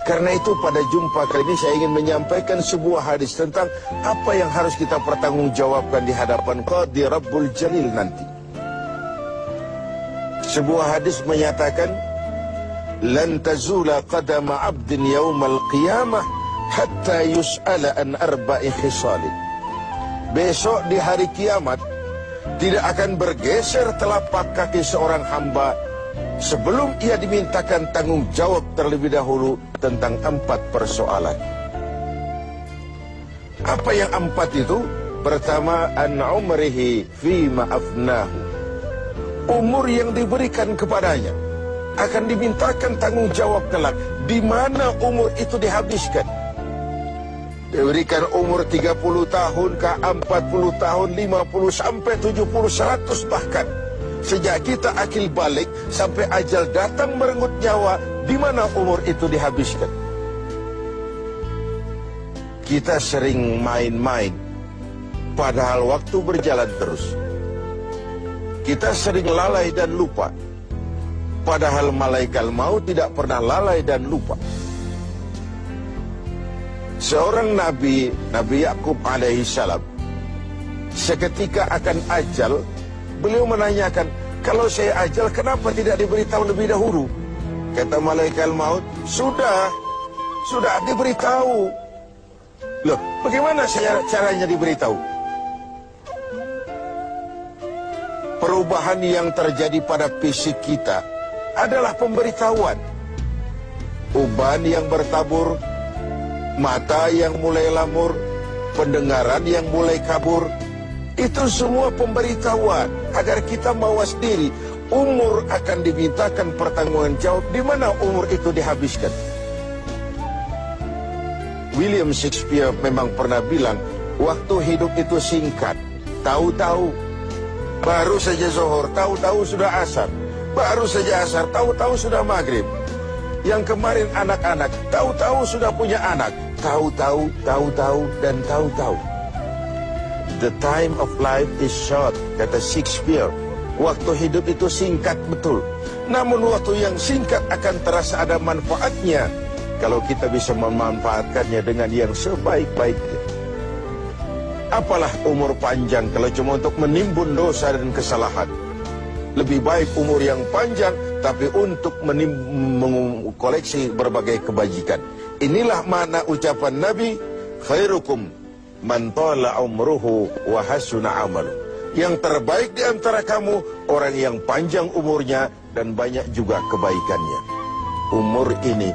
Karena itu pada jumpa kali ini saya ingin menyampaikan sebuah hadis tentang apa yang harus kita pertanggungjawabkan di hadapan Qadi Rabbul Jalil nanti. Sebuah hadis menyatakan, "Lan tazula qadama 'abdin yaumal qiyamah hatta yus'ala an arba'i khisalin." Besok di hari kiamat tidak akan bergeser telapak kaki seorang hamba sebelum ia dimintakan tanggung jawab terlebih dahulu tentang 4 persoalan. Apa yang 4 itu? Pertama, an umrihi fima afnahu. Umur yang diberikan kepadanya akan dimintakan tanggung jawab kelak di mana umur itu dihabiskan. Diberikan umur 30 tahun ke 40 tahun, 50 sampai 70, 100 bahkan. Sejak kita akil balik sampai ajal datang merenggut nyawa, di mana umur itu dihabiskan. Kita sering main-main, padahal waktu berjalan terus. Kita sering lalai dan lupa, padahal malaikat maut tidak pernah lalai dan lupa. Seorang Nabi Yakub alaihissalam, seketika akan ajal, beliau menanyakan, kalau saya ajal kenapa tidak diberitahu lebih dahulu? Kata malaikat maut, sudah diberitahu. Loh, bagaimana caranya diberitahu? Perubahan yang terjadi pada fisik kita adalah pemberitahuan. Uban yang bertabur, mata yang mulai lamur, pendengaran yang mulai kabur, itu semua pemberitahuan agar kita mawas diri. Umur akan dimintakan pertanggungan jawab di mana umur itu dihabiskan. William Shakespeare memang pernah bilang, waktu hidup itu singkat. Tahu-tahu baru saja zuhur, tahu-tahu sudah asar. Baru saja asar, tahu-tahu sudah maghrib. Yang kemarin anak-anak, tahu-tahu sudah punya anak. Tahu-tahu, dan tahu-tahu. The time of life is short, kata Shakespeare. Waktu hidup itu singkat betul. Namun waktu yang singkat akan terasa ada manfaatnya kalau kita bisa memanfaatkannya dengan yang sebaik-baiknya. Apalah umur panjang kalau cuma untuk menimbun dosa dan kesalahan. Lebih baik umur yang panjang tapi untuk mengkoleksi berbagai kebajikan. Inilah makna ucapan Nabi, khairukum man tala umruhu wa hasuna amalu. Yang terbaik di antara kamu orang yang panjang umurnya dan banyak juga kebaikannya. Umur ini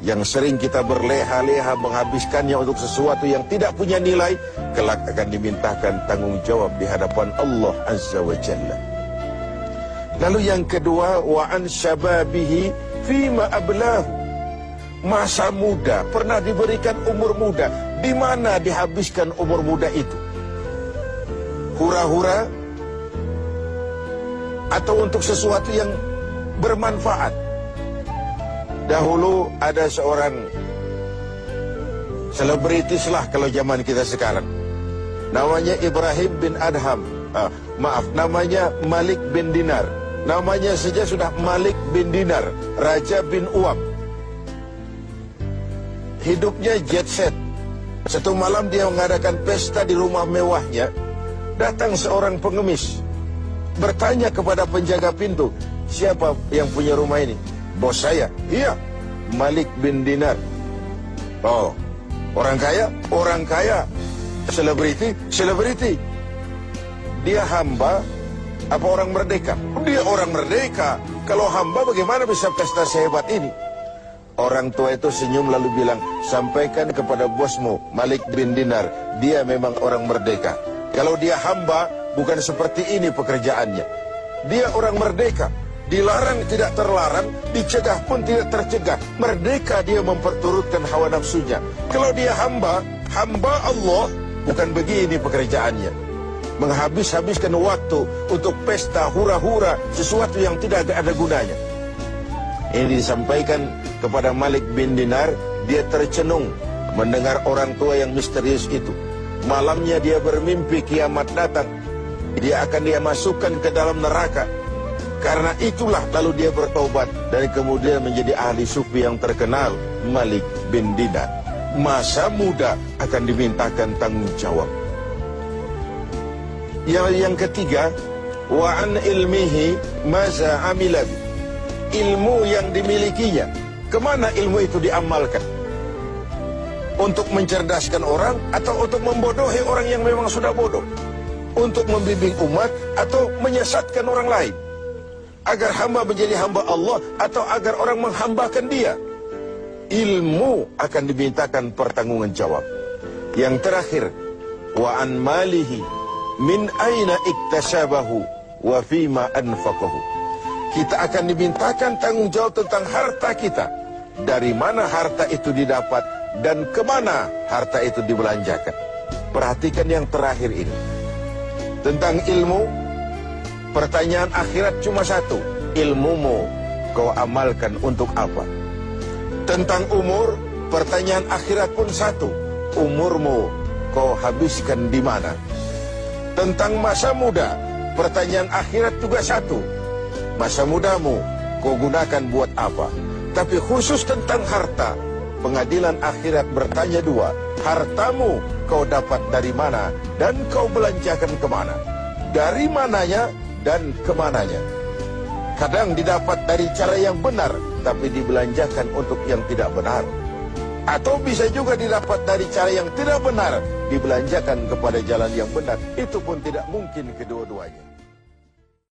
yang sering kita berleha-leha menghabiskannya untuk sesuatu yang tidak punya nilai, kelak akan dimintakan tanggung jawab di hadapan Allah Azza wa Jalla. Lalu yang kedua, wa an syababihi fima ablahu. Masa muda, pernah diberikan umur muda, di mana dihabiskan umur muda itu? Hura-hura atau untuk sesuatu yang bermanfaat? Dahulu ada seorang selebritis lah kalau zaman kita sekarang. Namanya Ibrahim bin Adham. Namanya Malik bin Dinar. Namanya saja sudah Malik bin Dinar, Raja bin Uam. Hidupnya jet set. Satu malam dia mengadakan pesta di rumah mewahnya. Datang seorang pengemis, bertanya kepada penjaga pintu, siapa yang punya rumah ini? Bos saya. Iya, Malik bin Dinar. Oh, orang kaya? Orang kaya. Selebriti? Selebriti. Dia hamba apa orang merdeka? Dia orang merdeka. Kalau hamba bagaimana bisa pesta sehebat ini? Orang tua itu senyum lalu bilang, sampaikan kepada bosmu Malik bin Dinar, dia memang orang merdeka. Kalau dia hamba, bukan seperti ini pekerjaannya. Dia orang merdeka. Dilarang tidak terlarang, dicegah pun tidak tercegah. Merdeka dia memperturutkan hawa nafsunya. Kalau dia hamba Allah, bukan begini pekerjaannya. Menghabis-habiskan waktu untuk pesta hura-hura, sesuatu yang tidak ada gunanya. Ini disampaikan kepada Malik bin Dinar, dia tercenung mendengar orang tua yang misterius itu. Malamnya dia bermimpi kiamat datang. Dia akan masukkan ke dalam neraka. Karena itulah lalu dia bertobat dan kemudian menjadi ahli sufi yang terkenal, Malik bin Dinar. Masa muda akan dimintakan tanggung jawab. Yang ketiga, wa an ilmihi maza amila bi. Ilmu yang dimilikinya, kemana ilmu itu diamalkan? Untuk mencerdaskan orang atau untuk membodohi orang yang memang sudah bodoh? Untuk membimbing umat atau menyesatkan orang lain? Agar hamba menjadi hamba Allah atau agar orang menghambakan dia? Ilmu akan dimintakan pertanggungan jawab. Yang terakhir, wa an malihi min aina iktasabahu wa fima anfaqahu. Kita akan dimintakan tanggung jawab tentang harta kita. Dari mana harta itu didapat dan kemana harta itu dibelanjakan. Perhatikan yang terakhir ini. Tentang ilmu, pertanyaan akhirat cuma satu. Ilmumu kau amalkan untuk apa? Tentang umur, pertanyaan akhirat pun satu. Umurmu kau habiskan di mana? Tentang masa muda, pertanyaan akhirat juga satu. Masa mudamu kau gunakan buat apa? Tapi khusus tentang harta, pengadilan akhirat bertanya dua. Hartamu kau dapat dari mana dan kau belanjakan kemana? Dari mananya dan kemananya? Kadang didapat dari cara yang benar, tapi dibelanjakan untuk yang tidak benar. Atau bisa juga didapat dari cara yang tidak benar, dibelanjakan kepada jalan yang benar. Itu pun tidak mungkin kedua-duanya.